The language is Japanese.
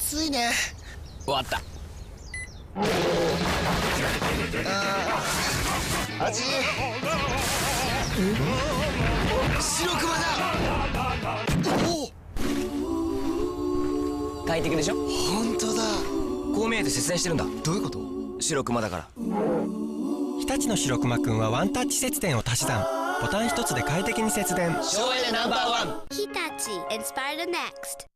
暑いね。終わった。味白熊だ。おお、快適でしょ。本当だ。こう見えて節電してるんだ。どういうこと？白熊だから。日立の白熊くんはワンタッチ節電を足し算。ボタン一つで快適に節電。省エネナンバーワン。Hitachi, inspire the next.